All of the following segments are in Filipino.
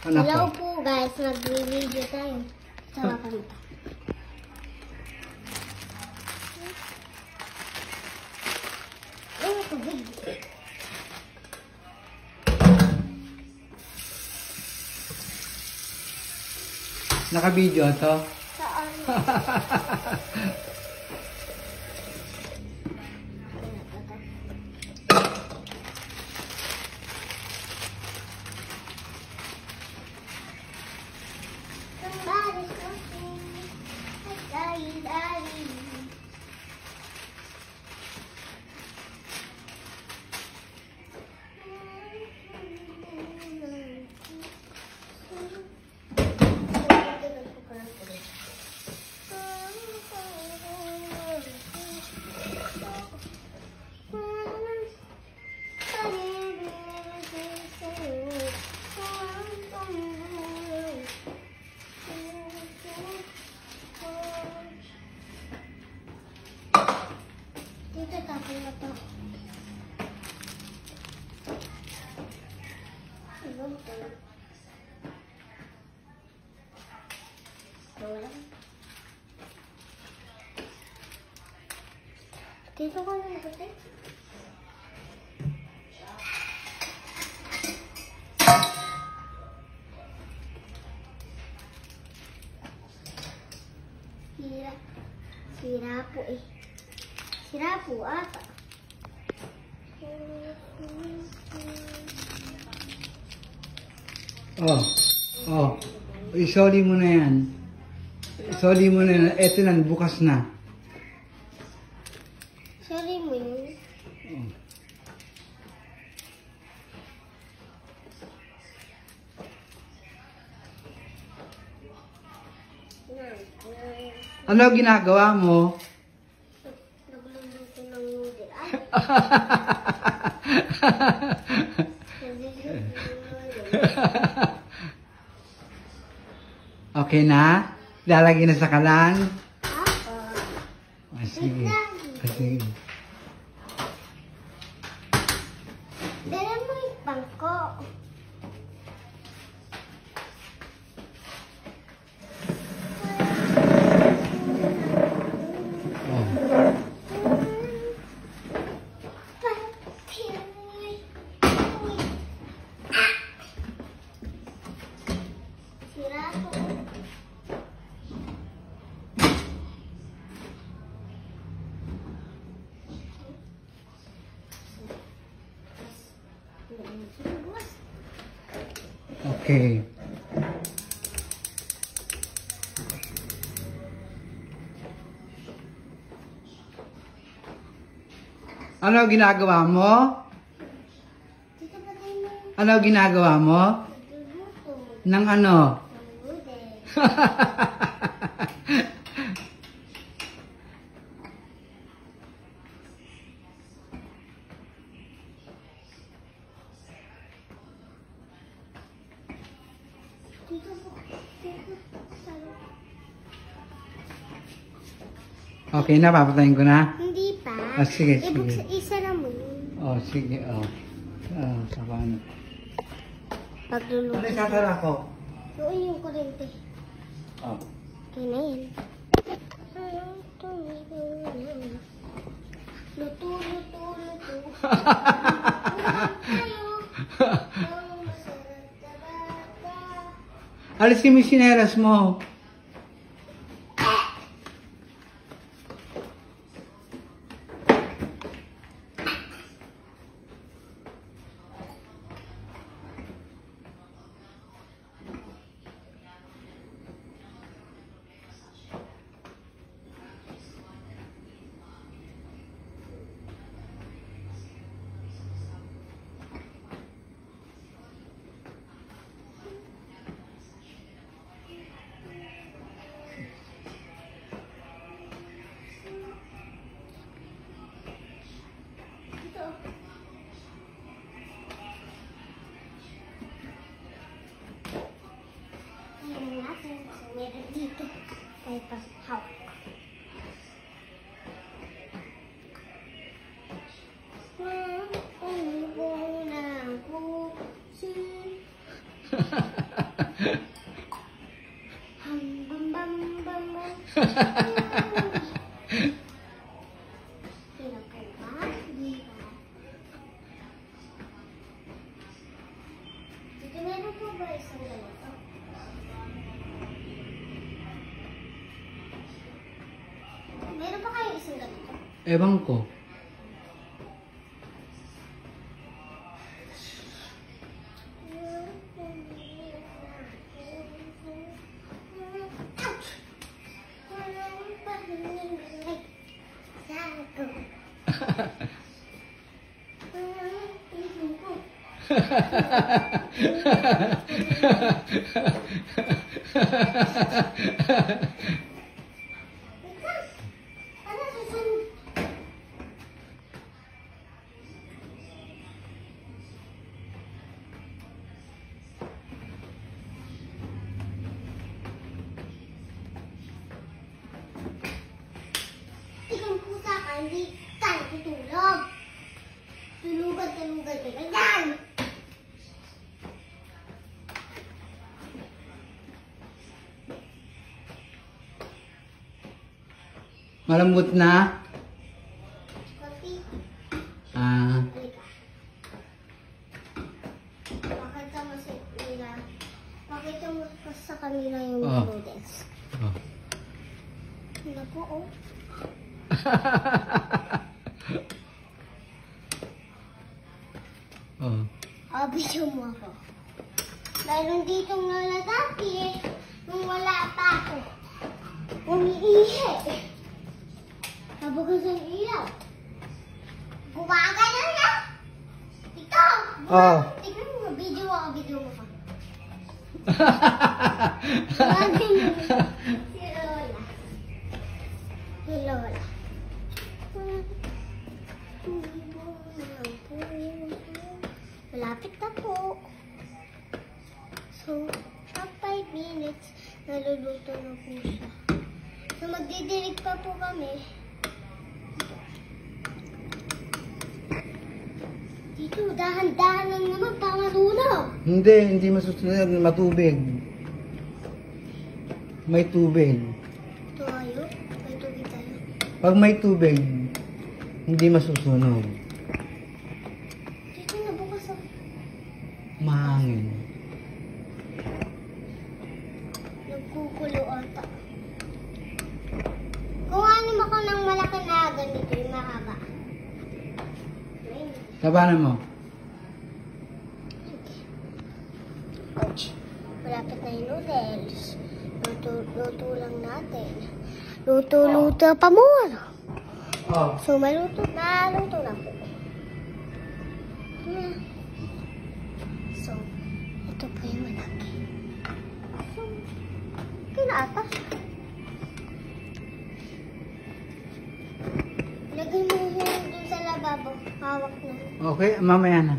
Ano Hello po? po guys, mag-video tayo. Sama kami. Ay, tubig. Naka-video to? Saan? Somebody's looking. Daddy. Dito tapos na to. Ibang to. Dito ko na nabati. Sira po eh. Sira po ata. Oh. Isoli mo na yan. Isoli mo na yan. Ito na, bukas na. Sorry mo yun. Ano ginagawa mo? Nagluluto ng noodle. Ay! Okay na? Lalagay na sa kalan? Apa? Sige. Sige. Dala mo yung bangko. Sira po. Okay. Ano ginagawa mo? Dito ba tayo ng Ano ginagawa mo? nagluluto? Nang ano? Ng noodle. Dito po. Dito. Okay na, papatayin ko na. Hindi pa. Ah, sige, sige. Isa na mo yun. Oh, sige. Sa paano? Pagluluto. Ano isasara ko? Doon yung kurente. Oh. Okay na yan. Luto. Alisin mo yung sineras mo. Sino po ba? Di ba? Dito meron po ba isang ganito? Meron pa kayo isang ganito? Ewan ko. Ikaw po sa akin, hindi ka natutulog. Tulugan ka ganyan. Malambot na? Kopi, Ah, halika. Pakita mo sa kanila. Pakita mo sa kanila yung Oh. noodles. oh. Ano po, oh. Oh. Video mo ako. Mayroon ditong lalaki nung wala pa ako. Umiihi. Nabukas ang ilaw. Gumagano na. Ito. Oh. Tignan mo, video mo ka. Gumagano na. Si Lola. Si Lola. Malapit na po. So, pag 5 minutes, naluluto na po siya. So, magdidilig pa po kami. Dito, dahan-dahan lang naman para matulog. Hindi masusunod. Matubig. May tubig. Ito tayo. May tubig tayo. Pag may tubig, hindi masusunog. Dito na bukas ako. Mahangin. Nagkukulo ata. Kuhanin mo ko ng malaki na ganito yung mahaba. Tabanan mo. Ouch. Malapit na yung noodles. Luto lang natin. Luto pa more. Oh. So, naluto na po. So, ito po yung malaki. So, kinaatas. Lagay mo yung dun sa lababo. Hawak na. Okay, mamaya na.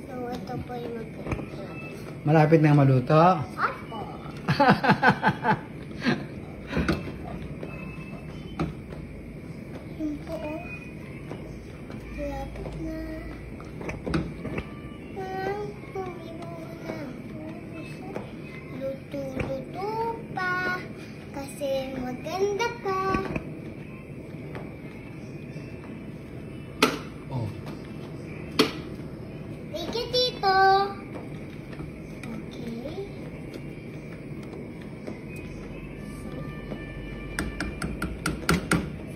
So, ito po yung magkakalaban. Malapit na maluto. Apo. Yun po, oh. Lapit na. Luto-luto pa. Kasi maganda pa. Oh. Thank you, Tito. Okay.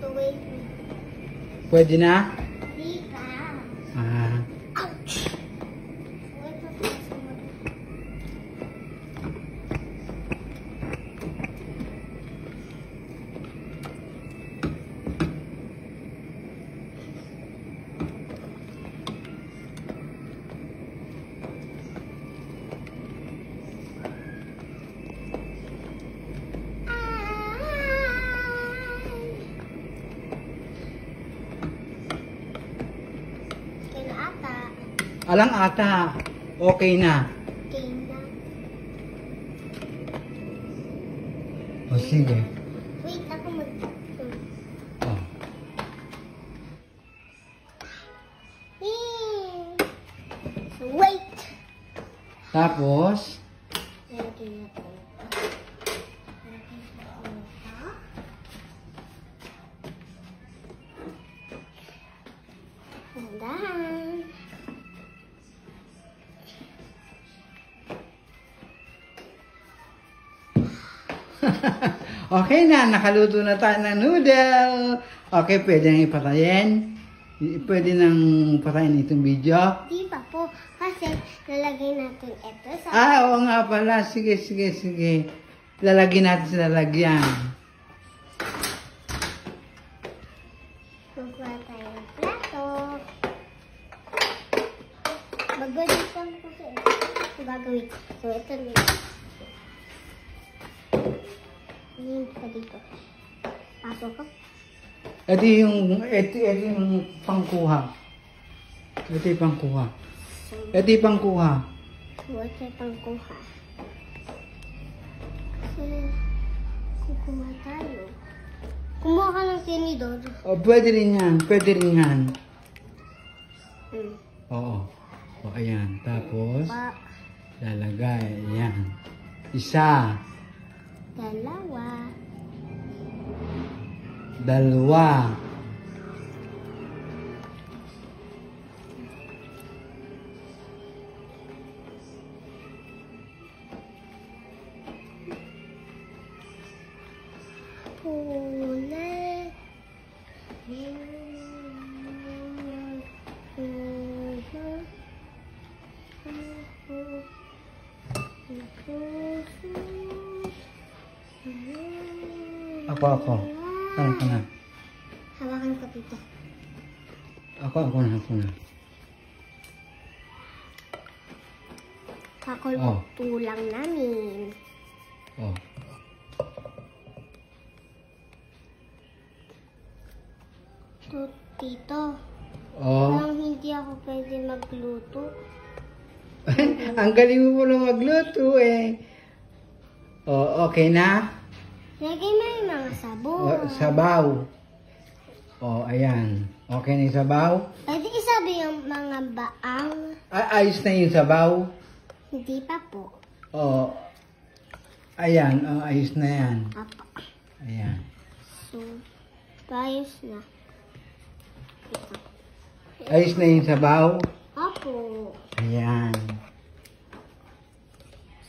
So, wait. Pwede na? Lika. Ah. Ouch! Wait pa po sa mga. Ata. Alang ata. Okay na. Okay na. O sige. Wait, ako mag... Oh. So, wait! Tapos, Lagyan natin ito. Lagyan natin ito. Okay na, nakaluto na tayo ng noodle. Okay, pwede nang ipatayin. Pwede nang patayin itong video. Di pa po. Kasi lalagay natin ito sa... Oo nga pala. Sige. Lalagyan natin sa lalagyan. Magkuha tayo ng plato. Magalitan ko sa ito. Gagawin. So, ito na. Ayan ka dito. Pasok ko. Ito yung pangkuha. Ito yung pangkuha. So, ito yung pangkuha. Kasi, kukuha tayo. Kumuha ka ng tinidor. Oh, pwede rin yan. Oo. O, ayan. Tapos, lalagay. Ayan. Isa. Dalawa. Ako. Ano ka na? Hawakan ko dito. Ako na. Kakulto lang namin. Oh. Tito, Oh. parang hindi ako pwede magluto. Ang galing mo pala magluto eh. Oh, okay na? Lagay mo yung mga sabon. Sabaw. Oh, ayan. Okay na yung sabaw? Pwede isabi yung mga baang. Ayos na yung sabaw? Hindi pa po. Oh. Ayan. Oh, ayos na yan. Apa. Ayan. So, ayos na. Ito. Ayos na yung sabaw? Apo. Ayan.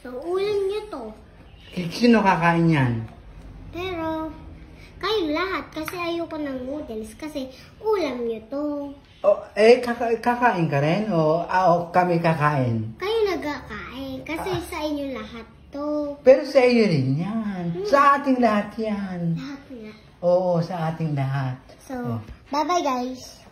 So, ulam nyo to. Sino kakain yan? Pero, kayo lahat kasi ayoko ng noodles kasi ulam nyo to. Oh, kakain ka rin? O kami kakain? Kayo nagkakain kasi sa inyo lahat to. Pero sa iyo rin yan. Sa ating lahat yan. Lahat na. Oo, sa ating lahat. So, Oh. bye-bye guys.